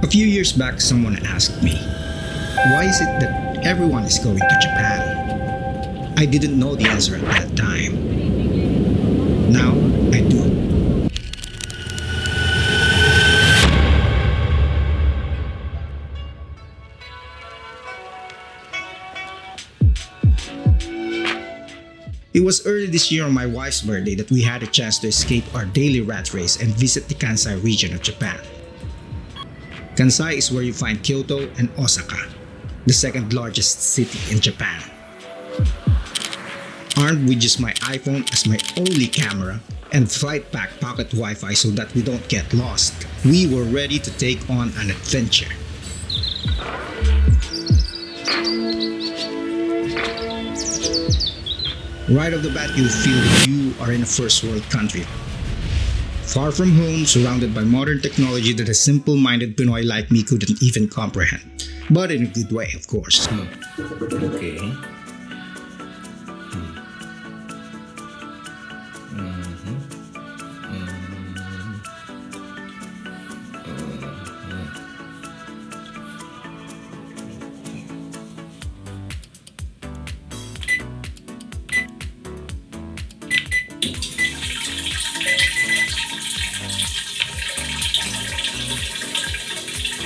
A few years back, someone asked me, why is it that everyone is going to Japan? I didn't know the answer at that time. Now, I do. It was early this year on my wife's birthday that we had a chance to escape our daily rat race and visit the Kansai region of Japan. Kansai is where you find Kyoto and Osaka, the second largest city in Japan. Armed with just my iPhone as my only camera and flight pack pocket Wi-Fi so that we don't get lost, we were ready to take on an adventure. Right off the bat, you'll feel that you are in a first world country. Far from home, surrounded by modern technology that a simple-minded Pinoy like me couldn't even comprehend. But in a good way, of course. Okay.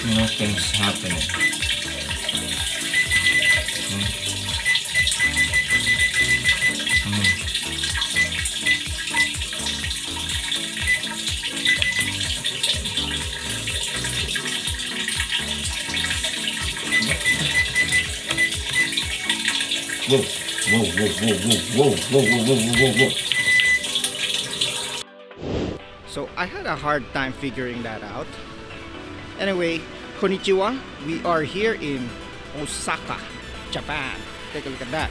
Nothing's happening. Whoa, whoa, whoa, whoa, whoa, whoa, whoa, whoa, whoa, whoa. So I had a hard time figuring that out. Anyway, konnichiwa. We are here in Osaka, Japan. Take a look at that.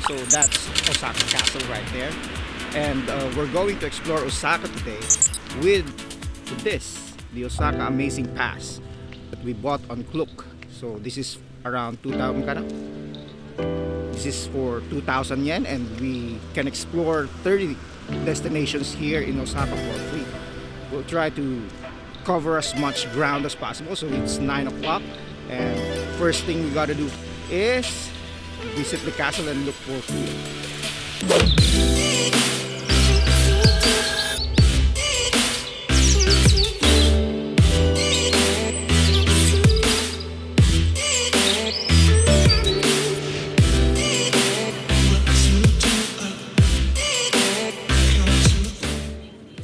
So that's Osaka Castle right there. And we're going to explore Osaka today with this, the Osaka Amazing Pass that we bought on Klook. So this is around 2,000 kana. This is for 2,000 yen and we can explore 30 destinations here in Osaka for free. We'll try to cover as much ground as possible. So it's 9 o'clock and first thing we gotta do is visit the castle and look for food.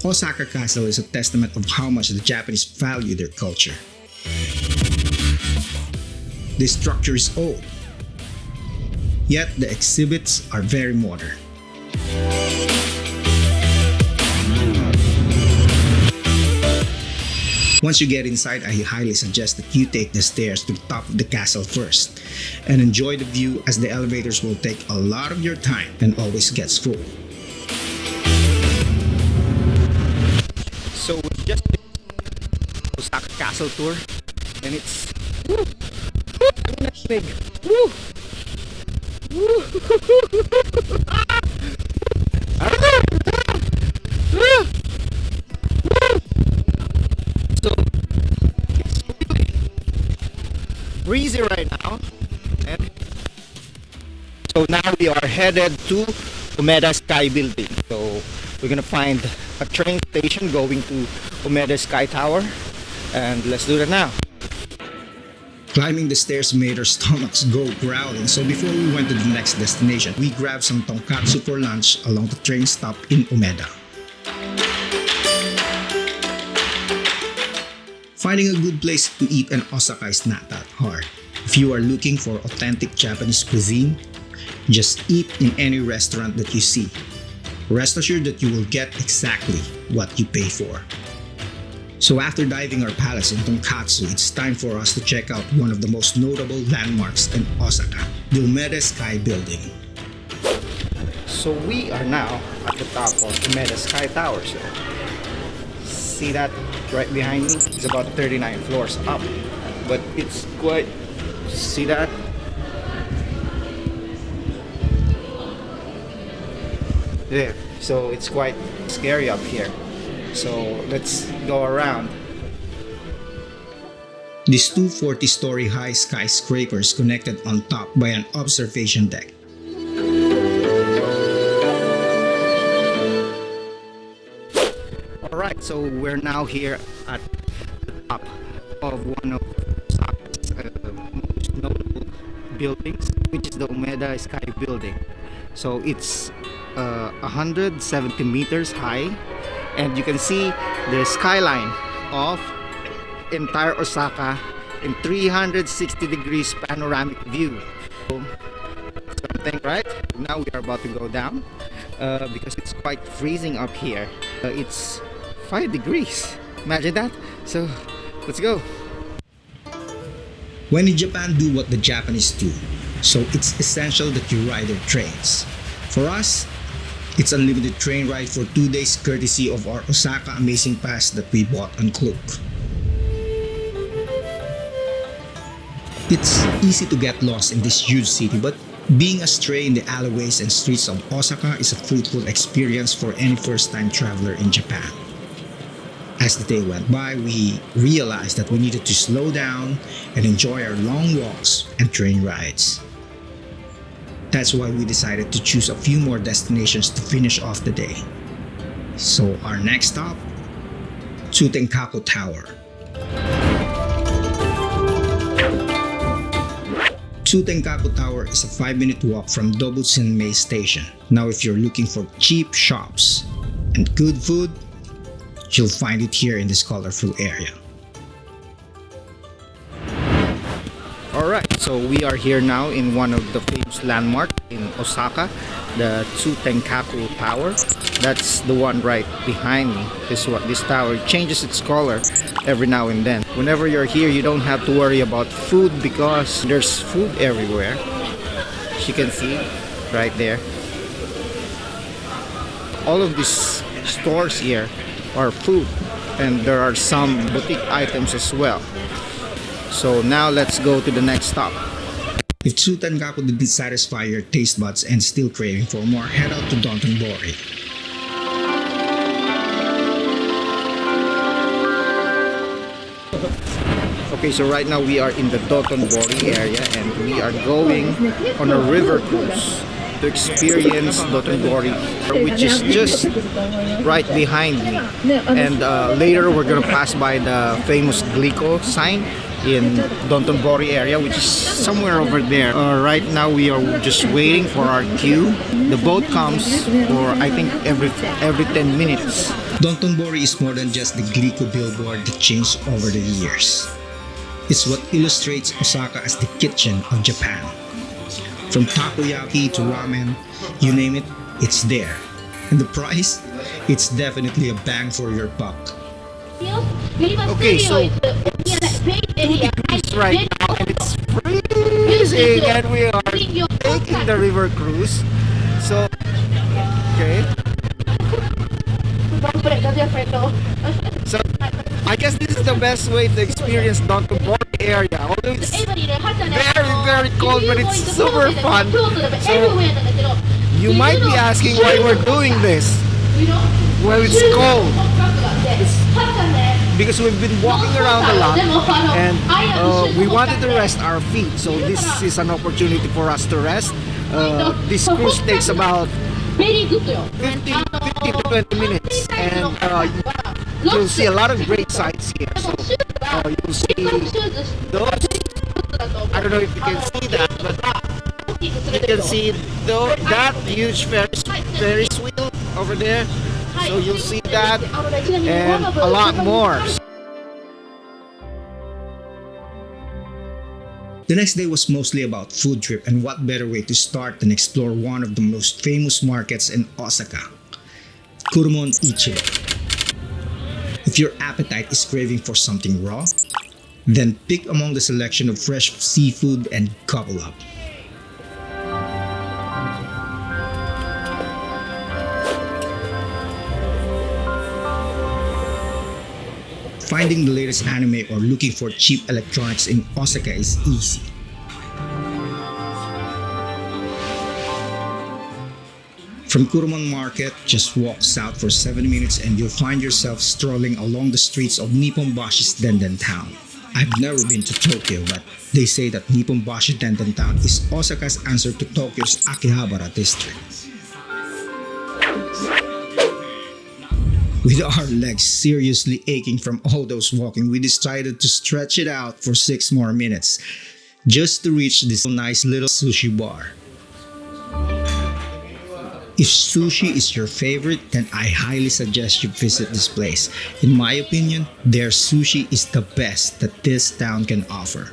Osaka Castle is a testament of how much the Japanese value their culture. This structure is old, yet the exhibits are very modern. Once you get inside, I highly suggest that you take the stairs to the top of the castle first and enjoy the view as the elevators will take a lot of your time and always gets full. So we just did Osaka Castle tour and it's big. Woo! Woo! So it's really breezy right now. And so now we are headed to Umeda Sky Building. So we're gonna find a train station going to Umeda Sky Tower and let's do that now. Climbing the stairs made our stomachs go growling, so before we went to the next destination, we grabbed some tonkatsu for lunch along the train stop in Umeda. Finding a good place to eat in Osaka is not that hard. If you are looking for authentic Japanese cuisine, just eat in any restaurant that you see. Rest assured that you will get exactly what you pay for. So after diving our palace in tonkatsu, it's time for us to check out one of the most notable landmarks in Osaka, the Umeda Sky Building. So we are now at the top of Umeda Sky Tower. So see that right behind me? It's about 39 floors up, but it's quite, see that? There. So it's quite scary up here. So let's go around. These two 40-story high skyscrapers connected on top by an observation deck. Alright, so we're now here at the top of one of Osaka's most notable buildings, which is the Umeda Sky Building. So it's 170 meters high, and you can see the skyline of entire Osaka in 360 degrees panoramic view. So, something, right? Now we are about to go down because it's quite freezing up here. It's 5 degrees. Imagine that. So let's go. When in Japan, do what the Japanese do. So it's essential that you ride their trains. For us, it's unlimited train ride for 2 days courtesy of our Osaka Amazing Pass that we bought on Klook. It's easy to get lost in this huge city, but being astray in the alleyways and streets of Osaka is a fruitful experience for any first-time traveler in Japan. As the day went by, we realized that we needed to slow down and enjoy our long walks and train rides. That's why we decided to choose a few more destinations to finish off the day. So our next stop, Tsutenkaku Tower. Tsutenkaku Tower is a 5-minute walk from Dobutsunmei Station. Now if you're looking for cheap shops and good food, you'll find it here in this colorful area. Alright, so we are here now in one of the famous landmarks in Osaka, the Tsutenkaku Tower. That's the one right behind me. This tower changes its color every now and then. Whenever you're here, you don't have to worry about food because there's food everywhere. As you can see right there. All of these stores here are food, and there are some boutique items as well. So now let's go to the next stop. If Tsutenkaku didn't satisfy your taste buds and still craving for more, head out to Dontonbori. Okay, so right now we are in the Dontonbori area and we are going on a river cruise to experience Dontonbori, which is just right behind me. And later we're gonna pass by the famous Glico sign in Dontonbori area, which is somewhere over there. Right now we are just waiting for our queue. The boat comes for I think every 10 minutes. Dontonbori is more than just the Glico billboard that changed over the years. It's what illustrates Osaka as the kitchen of Japan. From takoyaki to ramen, you name it, it's there. And the price? It's definitely a bang for your buck. Okay, so it's 2 degrees right now and it's freezing and we are taking the river cruise. So, okay. So, I guess this is the best way to experience Dontonbori area. Although it's very cold, but it's super fun. So, you might be asking why we're doing this. Well, it's cold. Because we've been walking around a lot and we wanted to rest our feet. So this is an opportunity for us to rest. This cruise takes about 15 to 20 minutes and you'll see a lot of great sights here. So you'll see those, I don't know if you can see that, but you can see that huge Ferris wheel over there. So you'll see that and a lot more. The next day was mostly about food trip, and what better way to start than explore one of the most famous markets in Osaka, Kurumon Ichiba. If your appetite is craving for something raw, then pick among the selection of fresh seafood and gobble up. Finding the latest anime or looking for cheap electronics in Osaka is easy. From Kurumon Market, just walk south for 7 minutes and you'll find yourself strolling along the streets of Nipponbashi's Denden town. I've never been to Tokyo, but they say that Nipponbashi Tendentown is Osaka's answer to Tokyo's Akihabara district. With our legs seriously aching from all those walking, we decided to stretch it out for 6 more minutes just to reach this nice little sushi bar. If sushi is your favorite, then I highly suggest you visit this place. In my opinion, their sushi is the best that this town can offer.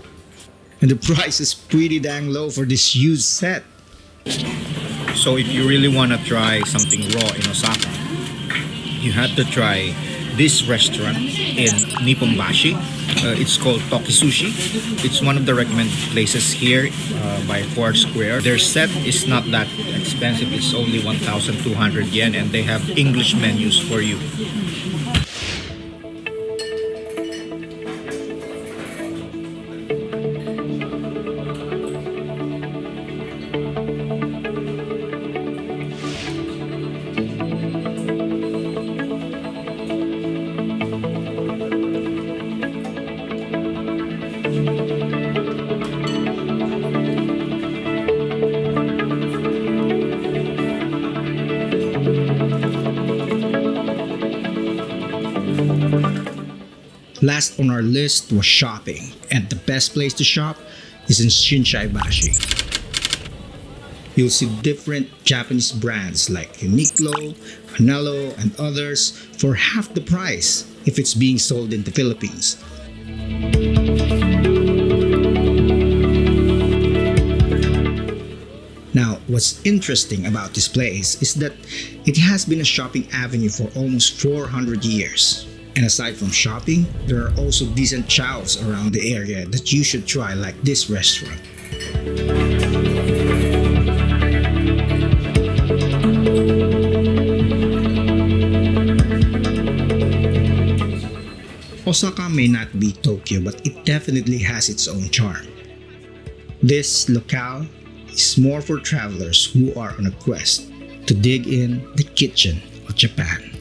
And the price is pretty dang low for this huge set. So if you really want to try something raw in Osaka, you have to try this restaurant in Nipponbashi. It's called Toki Sushi. It's one of the recommended places here by Foursquare. Their set is not that expensive. It's only 1,200 yen and they have English menus for you. Last on our list was shopping, and the best place to shop is in Shinsaibashi. You'll see different Japanese brands like Uniqlo, Anello, and others for half the price if it's being sold in the Philippines. Now, what's interesting about this place is that it has been a shopping avenue for almost 400 years. And aside from shopping, there are also decent chows around the area that you should try, like this restaurant. Osaka may not be Tokyo, but it definitely has its own charm. This locale is more for travelers who are on a quest to dig in the kitchen of Japan.